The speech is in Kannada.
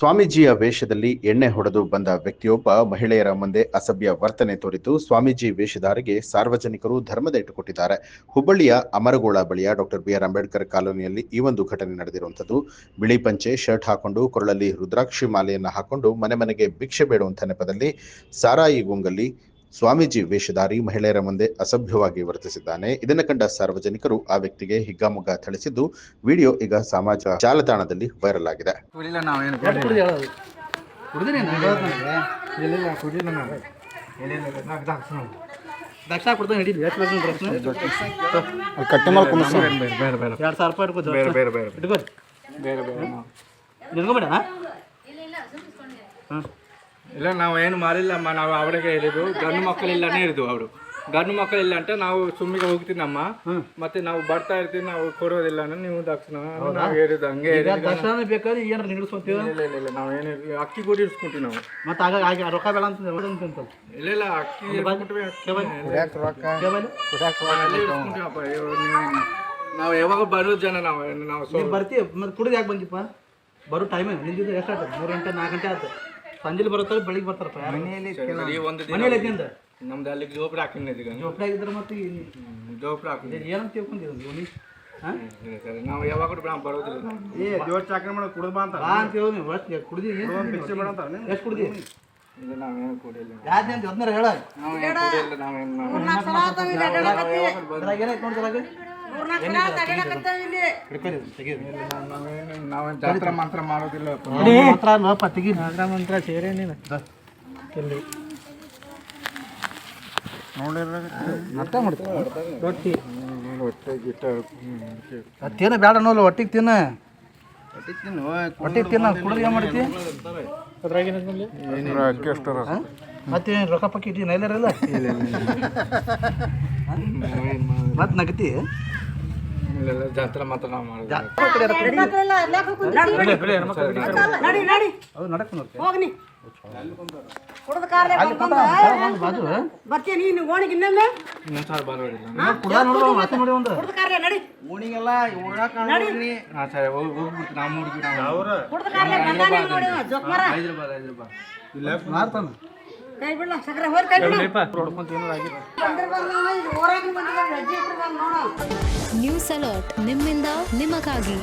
ಸ್ವಾಮೀಜಿಯ ವೇಷದಲ್ಲಿ ಎಣ್ಣೆ ಹೊಡೆದು ಬಂದ ವ್ಯಕ್ತಿಯೊಬ್ಬ ಮಹಿಳೆಯರ ಮುಂದೆ ಅಸಭ್ಯ ವರ್ತನೆ ತೋರಿದ್ದು ಸ್ವಾಮೀಜಿ ವೇಷಧಾರಿಗೆ ಸಾರ್ವಜನಿಕರು ಧರ್ಮದೇಟು ಕೊಟ್ಟಿದ್ದಾರೆ. ಹುಬ್ಬಳ್ಳಿಯ ಅಮರಗೋಳ ಬಳಿಯ ಡಾಕ್ಟರ್ ಬಿ.ಆರ್. ಅಂಬೇಡ್ಕರ್ ಕಾಲೋನಿಯಲ್ಲಿ ಈ ಒಂದು ಘಟನೆ ನಡೆದಿರುವಂತದ್ದು. ಬಿಳಿ ಪಂಚೆ ಶರ್ಟ್ ಹಾಕೊಂಡು ಕೊರಳಲ್ಲಿ ರುದ್ರಾಕ್ಷಿ ಮಾಲೆಯನ್ನ ಹಾಕೊಂಡು ಮನೆ ಮನೆಗೆ ಭಿಕ್ಷೆ ಬೇಡುವಂತ ನೆಪದಲ್ಲಿ ಸಾರಾಯಿ ಗುಂಗಲ್ಲಿ ಸ್ವಾಮೀಜಿ ವೇಷಧಾರಿ ಮಹಿಳೆಯರ ಮುಂದೆ ಅಸಭ್ಯವಾಗಿ ವರ್ತಿಸಿದ್ದಾನೆ. ಇದನ್ನು ಕಂಡ ಸಾರ್ವಜನಿಕರು ಆ ವ್ಯಕ್ತಿಗೆ ಹಿಗ್ಗಾಮುಗ್ಗಾ ಥಳಿಸಿದ್ದು ವಿಡಿಯೋ ಈಗ ಸಾಮಾಜಿಕ ಜಾಲತಾಣದಲ್ಲಿ ವೈರಲ್ ಆಗಿದೆ. ಇಲ್ಲ ನಾವೇನು ಮಾರಿಲ್ಲಮ್ಮ, ನಾವು ಅವಳಿಗೆ ಹೇಳಿದ್ದು ಗಂಡು ಮಕ್ಕಳಿಲ್ಲನೇ ಇರೋದು. ಅವರು ಗಂಡು ಮಕ್ಕಳಿಲ್ಲ ಅಂತ ನಾವು ಸುಮ್ಮಿಗೆ ಹೋಗ್ತೀನಮ್ಮ, ಮತ್ತೆ ನಾವು ಬರ್ತಾ ಇರ್ತೀವಿ, ನಾವು ಕೊಡೋದಿಲ್ಲ ನೀವು ದಕ್ಷಿಣ ನಾವು ಹೇಳಿದ್ದು ಹಂಗೆ ಬೇಕಾದ್ರೆ ಏನಾರು ನಿಲ್ಲಿಸ್ಕೊಂತೀವಿ. ಇಲ್ಲ ನಾವೇನು ಅಕ್ಕಿ ಕೂಡ ಇಡ್ಸ್ಕೊಂತೀವಿ ನಾವು. ಮತ್ತೆ ಆಗ ರೊಕ್ಕ ಬೇಡ ಅಂತ ಇಲ್ಲ ಅಕ್ಕಿ ನಾವು ಯಾವಾಗ ಬರೋದು ಜನ ನಾವು ಬರ್ತೀವಿ. ಮತ್ತೆ ಕುಡಿದು ಯಾಕೆ ಬಂದಿಪ್ಪ? ಬರೋ ಟೈಮ್ ನಿಂದಿದ್ದು ಎಷ್ಟು ಆಯ್ತು? 3 ಗಂಟೆ 4 ಗಂಟೆ ಆಯ್ತು. ಸಂಜೆ ಬರ್ತಾರೆ, ಬೆಳಿಗ್ಗೆ ಬರ್ತಾರಪ್ಪ. ಮನೆಯಲ್ಲಿ ನಮ್ದು ಅಲ್ಲಿ ಜೋಪಡಿ ಹಾಕಿದ್ದೆ. ಜೋಪಡಿ ಆಗಿದ್ರೆ ಮತ್ತೆ ಜೋಪಡಿ ಹಾಕಿದ್ದೆ ಏನಂತ ತಿಳ್ಕೊಂಡಿದ್ದೀವಿ ನಾವು ಯಾವಾಗ ಬರೋದಿಲ್ಲ. ದೇವರ ಚಾಕರಿ ಮಾಡೋದು ಕುಡಿದು ಬಾ ಅಂತ ಕುಡಿದೀವಿ. ಎಷ್ಟು ಕುಡಿದೀವಿ? ನಾವೇನು ಕುಡಿಯಿಲ್ಲ. ಯಾವ್ದು ಅದನ್ನ ಹೇಳ. ನಾವೇನು ಜಾತ್ರೆ ಮಾತ್ರ ಮಾಡೋದಿಲ್ಲ. ಮಂತ್ರ ಸೇರೇ ನೀನು ಅರ್ಥ ಮಾಡ್ತೀವಿ. ರೊಟ್ಟಿ ತಿನ್ನ ಬೇಡ ನೋಲ್ಲ, ಒಟ್ಟಿಗೆ ತಿನ್ನ. ಒಟ್ಟಿಗೆ ತಿನ್ನ. ಕುಡಿದು ಏನು ಮಾಡ್ತೀವಿ? ಮತ್ತೆ ರೊಕ್ಕ ಪಕ್ಕಿ ಇಟ್ಟು ನೈಲರಲ್ಲ ಮತ್ತೆ ನಗತಿ. ಜಾತ್ರೆ ಮಾತ್ರ ನಾವು ಮಾಡೋದು. ನ್ಯೂಸ್ ಅಲರ್ಟ್ ನಿಮ್ಮಿಂದ ನಿಮಗಾಗಿ.